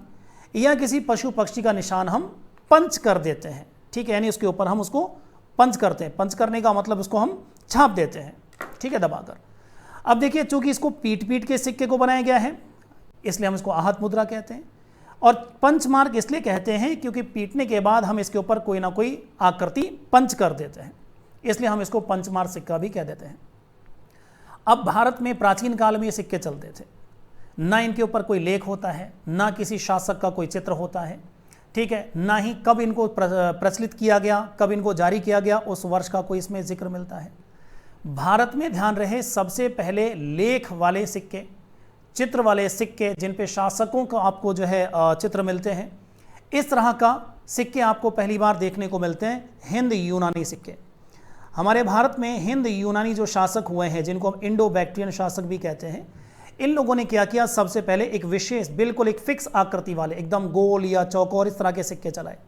या किसी पशु पक्षी का निशान हम पंच कर देते हैं, ठीक है। यानी उसके ऊपर हम उसको पंच करते हैं। पंच करने का मतलब उसको हम छाप देते हैं, ठीक है, दबाकर। अब देखिए, चूंकि इसको पीट पीट के सिक्के को बनाया गया है इसलिए हम इसको आहत मुद्रा कहते हैं, और पंचमार्क इसलिए कहते हैं क्योंकि पीटने के बाद हम इसके ऊपर कोई ना कोई आकृति पंच कर देते हैं, इसलिए हम इसको पंचमार्क सिक्का भी कह देते हैं। अब भारत में प्राचीन काल में ये सिक्के चलते थे, ना इनके ऊपर कोई लेख होता है, ना किसी शासक का कोई चित्र होता है, ठीक है, ना ही कब इनको प्रचलित किया गया, कब इनको जारी किया गया, उस वर्ष का कोई इसमें जिक्र मिलता है। भारत में ध्यान रहे सबसे पहले लेख वाले सिक्के, चित्र वाले सिक्के जिन पे शासकों का आपको जो है चित्र मिलते हैं, इस तरह का सिक्के आपको पहली बार देखने को मिलते हैं हिंद यूनानी सिक्के। हमारे भारत में हिंद यूनानी जो शासक हुए हैं, जिनको हम इंडो बैक्ट्रियन शासक भी कहते हैं, इन लोगों ने क्या किया, सबसे पहले एक विशेष बिल्कुल एक फिक्स आकृति वाले एकदम गोल या चौकोर इस तरह के सिक्के चलाए।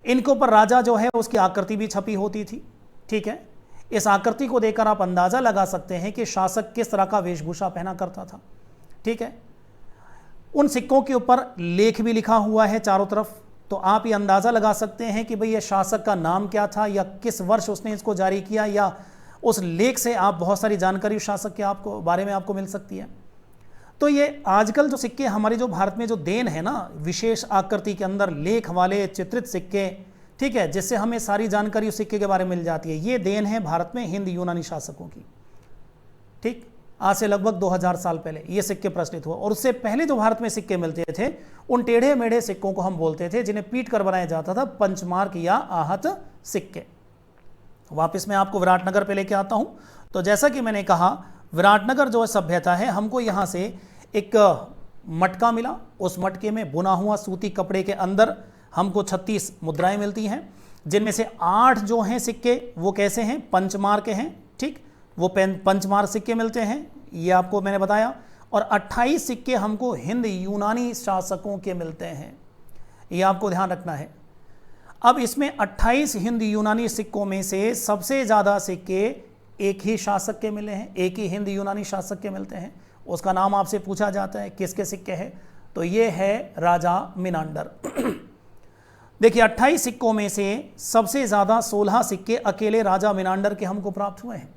इनके ऊपर राजा जो है उसकी आकृति भी छपी होती थी, ठीक है। इस आकृति को देखकर आप अंदाजा लगा सकते हैं कि शासक किस तरह का वेशभूषा पहना करता था, ठीक है। उन सिक्कों के ऊपर लेख भी लिखा हुआ है चारों तरफ, तो आप ये अंदाजा लगा सकते हैं कि भाई ये शासक का नाम क्या था या किस वर्ष उसने इसको जारी किया, या उस लेख से आप बहुत सारी जानकारी शासक के आपको बारे में आपको मिल सकती है। तो ये आजकल जो सिक्के हमारे जो भारत में जो देन है ना, विशेष आकृति के अंदर लेख वाले चित्रित सिक्के, ठीक है, जिससे हमें सारी जानकारी उस सिक्के के बारे में मिल जाती है, ये देन है भारत में हिंद यूनानी शासकों की, ठीक। आज से लगभग 2000 साल पहले ये सिक्के प्रचलित हुए, और उससे पहले जो भारत में सिक्के मिलते थे उन टेढ़े मेढ़े सिक्कों को हम बोलते थे, जिन्हें पीट कर बनाया जाता था पंचमार्क या आहत सिक्के। वापस मैं आपको विराटनगर पे लेके आता हूं। तो जैसा कि मैंने कहा, विराटनगर जो सभ्यता है, हमको यहाँ से एक मटका मिला, उस मटके में बुना हुआ सूती कपड़े के अंदर हमको 36 मुद्राएं मिलती हैं। जिनमें से 8 जो हैं सिक्के वो कैसे हैं, पंचमार के हैं, ठीक, वो पंचमार सिक्के मिलते हैं, ये आपको मैंने बताया। और 28 सिक्के हमको हिंद यूनानी शासकों के मिलते हैं, ये आपको ध्यान रखना है। अब इसमें 28 हिंद यूनानी सिक्कों में से सबसे ज़्यादा सिक्के एक ही शासक के मिले हैं, एक ही हिंद यूनानी शासक के मिलते हैं। उसका नाम आपसे पूछा जाता है किसके सिक्के हैं, तो ये है राजा मिनांडर। देखिए 28 सिक्कों में से सबसे ज़्यादा 16 सिक्के अकेले राजा मिनांडर के हमको प्राप्त हुए हैं।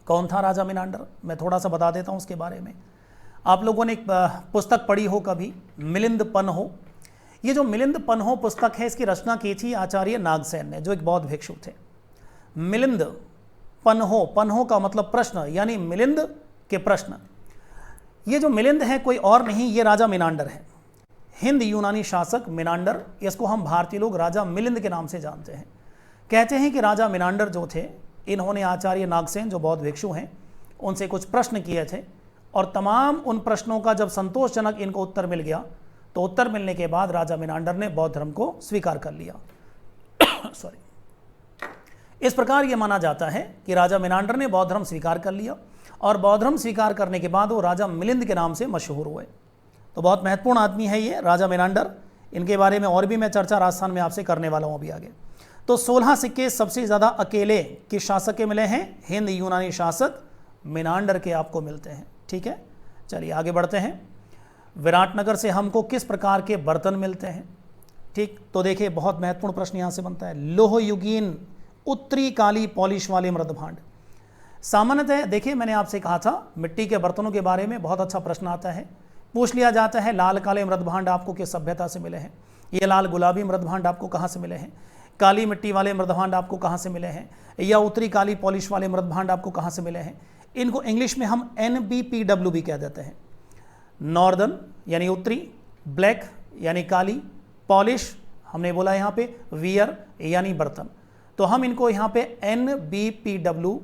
कौन था राजा मिनांडर, मैं थोड़ा सा बता देता हूँ उसके बारे में। आप लोगों ने एक पुस्तक पढ़ी हो कभी, मिलिंद पन्हो। ये जो मिलिंद पन्हो पुस्तक है, इसकी रचना की थी आचार्य नागसेन ने, जो एक बौद्ध भिक्षु थे। मिलिंद पन्हो, पन्हो का मतलब प्रश्न, यानी मिलिंद के प्रश्न। ये जो मिलिंद है कोई और नहीं, ये राजा मिनांडर है, हिंद यूनानी शासक मिनांडर। इसको हम भारतीय लोग राजा मिलिंद के नाम से जानते हैं। कहते हैं कि राजा मिनांडर जो थे, इन्होंने आचार्य नागसेन जो बौद्ध भिक्षु हैं उनसे कुछ प्रश्न किए थे, और तमाम उन प्रश्नों का जब संतोषजनक इनको उत्तर मिल गया, तो उत्तर मिलने के बाद राजा मिनांडर ने बौद्ध धर्म को स्वीकार कर लिया। सॉरी, इस प्रकार यह माना जाता है कि राजा मिनांडर ने बौद्ध धर्म स्वीकार कर लिया, और बौद्ध धर्म स्वीकार करने के बाद वो राजा मिलिंद के नाम से मशहूर हुए। तो बहुत महत्वपूर्ण आदमी है ये राजा मिनांडर। इनके बारे में और भी मैं चर्चा राजस्थान में आपसे करने वाला हूँ अभी आगे। तो 16 सिक्के सबसे ज़्यादा अकेले किस शासक के मिले हैं, हिंद यूनानी शासक मिनांडर के आपको मिलते हैं। ठीक है, चलिए आगे बढ़ते हैं। विराटनगर से हमको किस प्रकार के बर्तन मिलते हैं, ठीक, तो देखिए बहुत महत्वपूर्ण प्रश्न यहाँ से बनता है। लोह युगीन उत्तरी काली पॉलिश वाले मृदभांड। सामान्यतः देखिए मैंने आपसे कहा था मिट्टी के बर्तनों के बारे में बहुत अच्छा प्रश्न आता है, पूछ लिया जाता है लाल काले मृदभांड आपको किस सभ्यता से मिले हैं, ये लाल गुलाबी मृदभांड आपको कहाँ से मिले हैं, काली मिट्टी वाले मृदभांड आपको कहाँ से मिले हैं, या उत्तरी काली पॉलिश वाले मृदभांड आपको कहाँ से मिले हैं। इनको इंग्लिश में हम NBPW भी कह देते हैं। नॉर्दर्न यानी उत्तरी, ब्लैक यानी काली, पॉलिश हमने बोला यहाँ पे वियर यानी बर्तन, तो हम इनको यहाँ पे NBPW।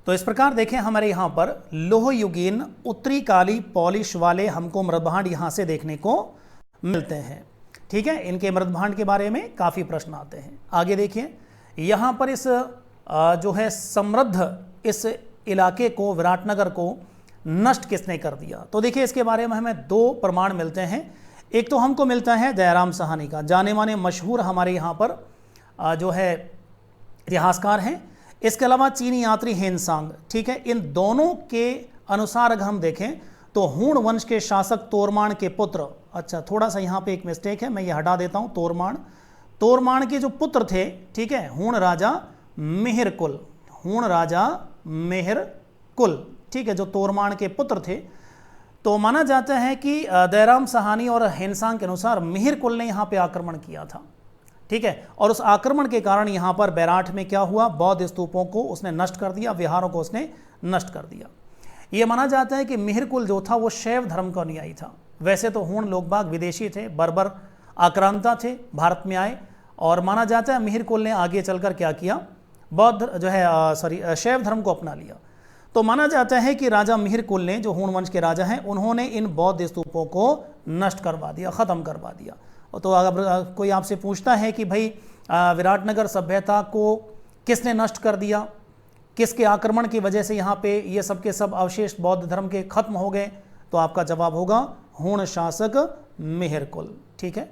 तो इस प्रकार देखें हमारे यहाँ पर लोह युगीन उत्तरी काली पॉलिश वाले हमको मृदभांड यहाँ से देखने को मिलते हैं। ठीक है, इनके मृदभांड के बारे में काफ़ी प्रश्न आते हैं। आगे देखिए यहाँ पर इस जो है समृद्ध इस इलाके को, विराटनगर को नष्ट किसने कर दिया, तो देखिए इसके बारे में हमें 2 प्रमाण मिलते हैं। एक तो हमको मिलता है दयाराम साहनी का, जाने माने मशहूर हमारे यहाँ पर जो है इतिहासकार हैं। इसके अलावा चीनी यात्री हेनसांग। ठीक है, इन दोनों के अनुसार अगर हम देखें तो हूण वंश के शासक तोरमाण के पुत्र, अच्छा थोड़ा सा यहाँ पे एक मिस्टेक है, मैं ये हटा देता हूँ। तोरमाण के जो पुत्र थे, ठीक है, हूण राजा मिहिरकुल, हूण राजा मिहिरकुल, ठीक है, जो तोरमाण के पुत्र थे। तो माना जाता है कि दयाराम साहनी और हेनसांग के अनुसार मिहिरकुल ने यहाँ पे आक्रमण किया था। ठीक है, और उस आक्रमण के कारण यहाँ पर बैराठ में क्या हुआ, बौद्ध स्तूपों को उसने नष्ट कर दिया, विहारों को उसने नष्ट कर दिया। ये माना जाता है कि मिहिरकुल जो था वो शैव धर्म का अनुयायी था। वैसे तो हूण लोग बाग विदेशी थे, बर्बर आक्रांता थे, भारत में आए, और माना जाता है मिहिरकुल ने आगे चलकर क्या किया, बौद्ध जो है शैव धर्म को अपना लिया। तो माना जाता है कि राजा मिहिरकुल ने, जो हूण वंश के राजा हैं, उन्होंने इन बौद्ध स्तूपों को नष्ट करवा दिया, ख़त्म करवा दिया। तो अगर कोई आपसे पूछता है कि भाई विराटनगर सभ्यता को किसने नष्ट कर दिया, किसके आक्रमण की वजह से यहाँ पे ये सब के सब अवशेष बौद्ध धर्म के खत्म हो गए, तो आपका जवाब होगा हूण शासक मिहिरकुल। ठीक है,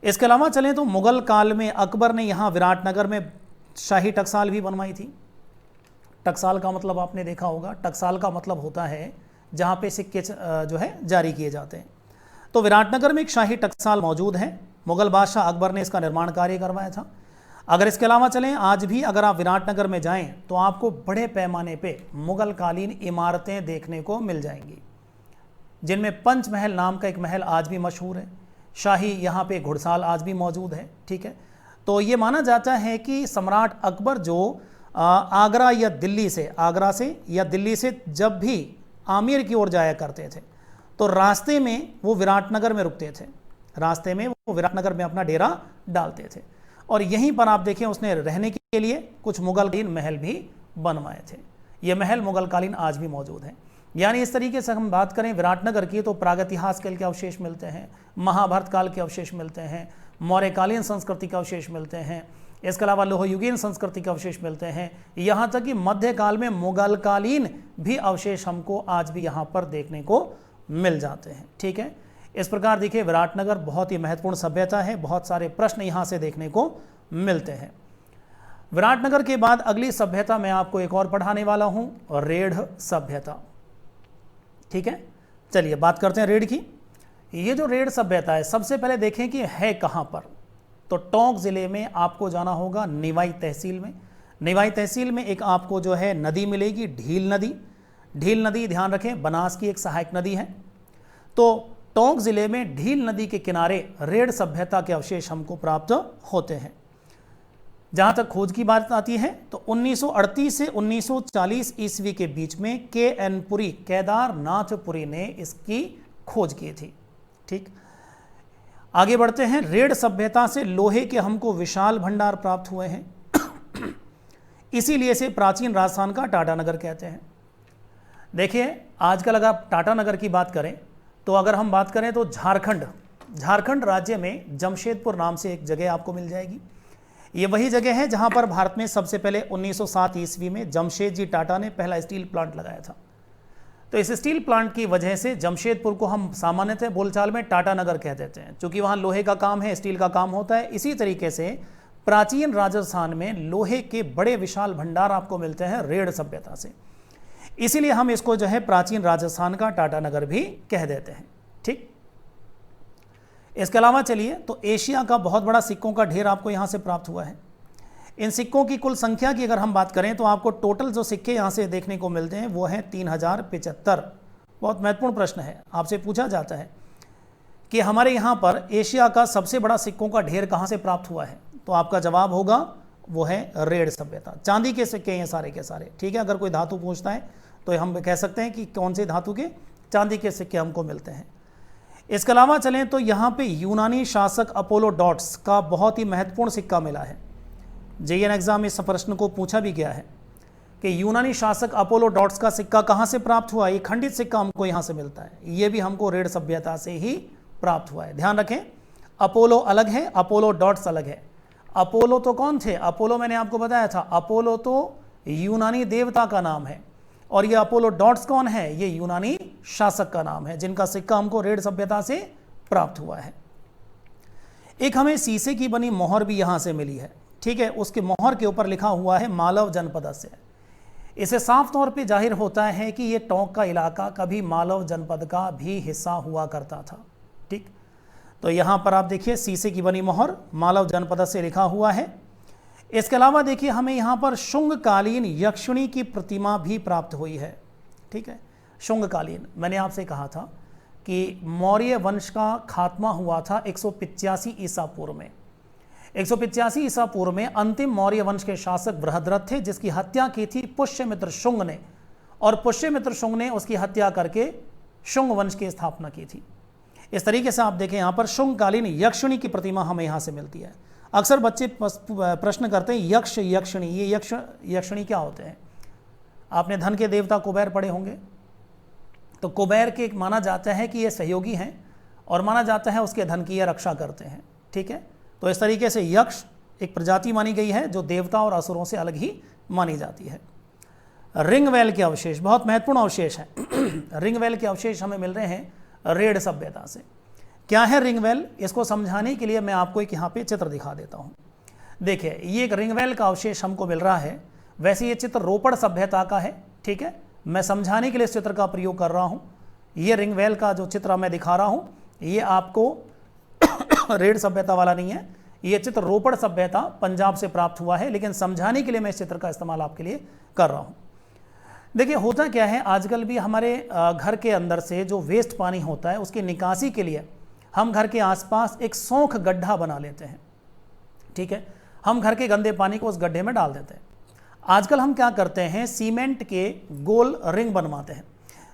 इसके अलावा चलें तो मुगल काल में अकबर ने यहाँ विराटनगर में शाही टकसाल भी बनवाई थी। टकसाल का मतलब आपने देखा होगा, टकसाल का मतलब होता है जहाँ पे सिक्के जो है जारी किए जाते हैं। तो विराटनगर में एक शाही टकसाल मौजूद है, मुगल बादशाह अकबर ने इसका निर्माण कार्य करवाया था। अगर इसके अलावा चलें, आज भी अगर आप विराटनगर में जाएं तो आपको बड़े पैमाने पे मुगल कालीन इमारतें देखने को मिल जाएंगी, जिनमें पंचमहल नाम का एक महल आज भी मशहूर है। शाही यहाँ पे घुड़साल आज भी मौजूद है। ठीक है, तो ये माना जाता है कि सम्राट अकबर जो आगरा या दिल्ली से जब भी आमेर की ओर जाया करते थे, तो रास्ते में वो विराटनगर में रुकते थे, रास्ते में वो विराटनगर में अपना डेरा डालते थे, और यहीं पर आप देखें उसने रहने के लिए कुछ मुगलकालीन महल भी बनवाए थे। ये महल मुगलकालीन आज भी मौजूद हैं। यानी इस तरीके से हम बात करें विराटनगर की, तो प्रागैतिहासिक काल के अवशेष मिलते हैं, महाभारत काल के अवशेष मिलते हैं, मौर्यकालीन संस्कृति के अवशेष मिलते हैं, इसके अलावा लोहयुगीन संस्कृति के अवशेष मिलते हैं, यहाँ तक कि मध्यकाल में मुगलकालीन भी अवशेष हमको आज भी यहाँ पर देखने को मिल जाते हैं। ठीक है, इस प्रकार देखिए विराटनगर बहुत ही महत्वपूर्ण सभ्यता है, बहुत सारे प्रश्न यहाँ से देखने को मिलते हैं। विराटनगर के बाद अगली सभ्यता मैं आपको एक और पढ़ाने वाला हूँ, रेढ़ सभ्यता। ठीक है, चलिए बात करते हैं रेढ़ की। ये जो रेढ़ सभ्यता है, सबसे पहले देखें कि है कहाँ पर। तो टोंक ज़िले में आपको जाना होगा निवाई तहसील में। निवाई तहसील में एक आपको जो है नदी मिलेगी, ढील नदी। ढील नदी ध्यान रखें बनास की एक सहायक नदी है। तो टोंक ज़िले में ढील नदी के किनारे रेढ़ सभ्यता के अवशेष हमको प्राप्त होते हैं। जहाँ तक खोज की बात आती है तो 1938 से 1940 ईस्वी के बीच में के.एन. पुरी, केदारनाथ पुरी ने इसकी खोज की थी। ठीक, आगे बढ़ते हैं। रेढ़ सभ्यता से लोहे के हमको विशाल भंडार प्राप्त हुए हैं, इसीलिए इसे प्राचीन राजस्थान का टाटानगर कहते हैं। देखिए आजकल अगर आप टाटानगर की बात करें तो अगर हम बात करें तो झारखंड राज्य में जमशेदपुर नाम से एक जगह आपको मिल जाएगी। ये वही जगह है जहां पर भारत में सबसे पहले 1907 ईस्वी में जमशेदजी टाटा ने पहला स्टील प्लांट लगाया था। तो इस स्टील प्लांट की वजह से जमशेदपुर को हम सामान्यतः बोलचाल में टाटानगर कह देते हैं, क्योंकि वहाँ लोहे का काम है, स्टील का काम होता है। इसी तरीके से प्राचीन राजस्थान में लोहे के बड़े विशाल भंडार आपको मिलते हैं रेढ़ सभ्यता से, इसीलिए हम इसको जो है प्राचीन राजस्थान का टाटानगर भी कह देते हैं। ठीक, इसके अलावा चलिए तो एशिया का बहुत बड़ा सिक्कों का ढेर आपको यहाँ से प्राप्त हुआ है। इन सिक्कों की कुल संख्या की अगर हम बात करें तो आपको टोटल जो सिक्के यहाँ से देखने को मिलते हैं वो हैं 3075। बहुत महत्वपूर्ण प्रश्न है, आपसे पूछा जाता है कि हमारे यहाँ पर एशिया का सबसे बड़ा सिक्कों का ढेर कहाँ से प्राप्त हुआ है, तो आपका जवाब होगा वो है रेढ़ सभ्यता। चांदी के सिक्के हैं सारे के सारे। ठीक है, अगर कोई धातु पूछता है तो हम कह सकते हैं कि कौन से धातु के, चांदी के सिक्के हमको मिलते हैं। इसके अलावा चलें तो यहाँ पे यूनानी शासक अपोलो डॉट्स का बहुत ही महत्वपूर्ण सिक्का मिला है। जेईएन एग्जाम में इस प्रश्न को पूछा भी गया है कि यूनानी शासक अपोलो डॉट्स का सिक्का कहाँ से प्राप्त हुआ। ये खंडित सिक्का हमको यहाँ से मिलता है, ये भी हमको रेढ़ सभ्यता से ही प्राप्त हुआ है। ध्यान रखें, अपोलो अलग है, अपोलो डॉट्स अलग है। अपोलो तो कौन थे, अपोलो मैंने आपको बताया था, अपोलो तो यूनानी देवता का नाम है, और ये अपोलो डॉट्स कौन है, ये यूनानी शासक का नाम है, जिनका सिक्का हमको रेढ़ सभ्यता से प्राप्त हुआ है। एक हमें शीशे की बनी मोहर भी यहाँ से मिली है। ठीक है, उसके मोहर के ऊपर लिखा हुआ है मालव जनपद से। इसे साफ तौर पे जाहिर होता है कि ये टोंक का इलाका कभी मालव जनपद का भी हिस्सा हुआ करता था। ठीक, तो यहाँ पर आप देखिए शीशे की बनी मोहर मालव जनपद से लिखा हुआ है। इसके अलावा देखिए हमें यहाँ पर शुंगकालीन यक्षिणी की प्रतिमा भी प्राप्त हुई है। ठीक है, शुंगकालीन, मैंने आपसे कहा था कि मौर्य वंश का खात्मा हुआ था 185 ईसा पूर्व में। 185 ईसा पूर्व में अंतिम मौर्य वंश के शासक बृहद्रथ थे, जिसकी हत्या की थी पुष्यमित्र शुंग ने, और पुष्यमित्र शुंग ने उसकी हत्या करके शुंग वंश की स्थापना की थी। इस तरीके से आप देखें यहाँ पर शुंगकालीन यक्षिणी की प्रतिमा हमें यहाँ से मिलती है। अक्सर बच्चे प्रश्न करते हैं यक्ष यक्षिणी, ये यक्ष यक्षिणी क्या होते हैं। आपने धन के देवता कुबेर पढ़े होंगे, तो कुबेर के माना जाता है कि ये सहयोगी हैं और माना जाता है उसके धन की ये रक्षा करते हैं। ठीक है, तो इस तरीके से यक्ष एक प्रजाति मानी गई है जो देवता और असुरों से अलग ही मानी जाती है। रिंगवेल के अवशेष बहुत महत्वपूर्ण अवशेष हैं। रिंगवेल के अवशेष हमें मिल रहे हैं रेढ़ सभ्यता से। क्या है रिंगवेल, इसको समझाने के लिए मैं आपको एक यहाँ पे चित्र दिखा देता हूँ। देखिए ये एक रिंगवेल का अवशेष हमको मिल रहा है। वैसे ये चित्र रोपड़ सभ्यता का है। ठीक है, मैं समझाने के लिए इस चित्र का प्रयोग कर रहा हूँ। ये रिंगवेल का जो चित्र मैं दिखा रहा हूँ ये आपको रेढ़ सभ्यता वाला नहीं है, ये चित्र रोपड़ सभ्यता पंजाब से प्राप्त हुआ है, लेकिन समझाने के लिए मैं इस चित्र का इस्तेमाल आपके लिए कर रहा हूँ। देखिए होता क्या है, आजकल भी हमारे घर के अंदर से जो वेस्ट पानी होता है उसकी निकासी के लिए हम घर के आसपास एक सौंख गड्ढा बना लेते हैं। ठीक है, हम घर के गंदे पानी को उस गड्ढे में डाल देते हैं। आजकल हम क्या करते हैं, सीमेंट के गोल रिंग बनवाते हैं।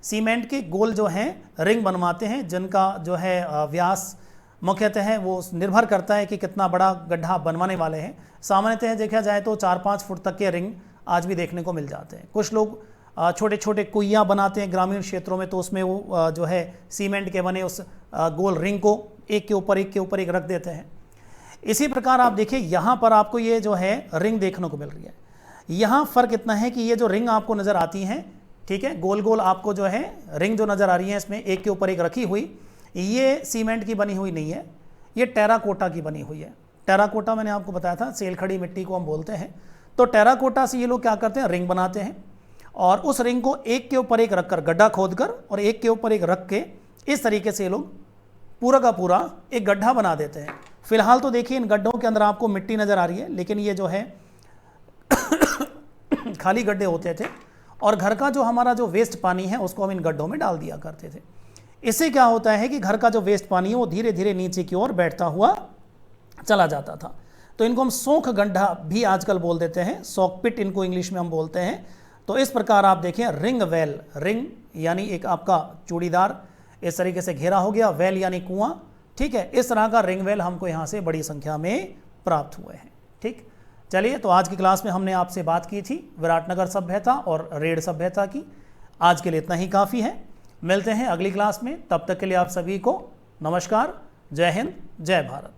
सीमेंट के गोल जो हैं रिंग बनवाते हैं, जिनका जो है व्यास मुख्यतः वो निर्भर करता है कि कितना बड़ा गड्ढा बनवाने वाले हैं। सामान्यतः देखा जाए तो 4-5 फुट तक के रिंग आज भी देखने को मिल जाते हैं। कुछ लोग छोटे छोटे कुइयाँ बनाते हैं ग्रामीण क्षेत्रों में, तो उसमें वो जो है सीमेंट के बने उस गोल रिंग को एक के ऊपर एक रख देते हैं। इसी प्रकार आप देखिए यहाँ पर आपको ये जो है रिंग देखने को मिल रही है। यहाँ फ़र्क इतना है कि ये जो रिंग आपको नज़र आती हैं, ठीक है, गोल गोल आपको जो है रिंग जो नज़र आ रही है, इसमें एक के ऊपर एक रखी हुई, ये सीमेंट की बनी हुई नहीं है, ये टेराकोटा की बनी हुई है। टेराकोटा मैंने आपको बताया था सेल खड़ी मिट्टी को हम बोलते हैं। तो टेराकोटा से ये लोग क्या करते हैं, रिंग बनाते हैं और उस रिंग को एक के ऊपर एक रखकर, गड्ढा खोदकर और एक के ऊपर एक रख के इस तरीके से ये लोग पूरा का पूरा एक गड्ढा बना देते हैं। फिलहाल तो देखिए इन गड्ढों के अंदर आपको मिट्टी नज़र आ रही है, लेकिन ये जो है खाली गड्ढे होते थे और घर का जो हमारा जो वेस्ट पानी है उसको हम इन गड्ढों में डाल दिया करते थे। इससे क्या होता है कि घर का जो वेस्ट पानी है वो धीरे धीरे नीचे की ओर बैठता हुआ चला जाता था। तो इनको हम सोख गड्ढा भी आजकल बोल देते हैं, सॉक पिट इनको इंग्लिश में हम बोलते हैं। तो इस प्रकार आप देखें रिंग वेल, रिंग यानी एक आपका चूड़ीदार इस तरीके से घेरा हो गया, वेल यानी कुआं, ठीक है, इस तरह का रिंग वेल हमको यहाँ से बड़ी संख्या में प्राप्त हुए हैं। ठीक, चलिए, तो आज की क्लास में हमने आपसे बात की थी विराटनगर सभ्यता और रेड सभ्यता की। आज के लिए इतना ही काफ़ी है, मिलते हैं अगली क्लास में, तब तक के लिए आप सभी को नमस्कार, जय हिंद, जय भारत।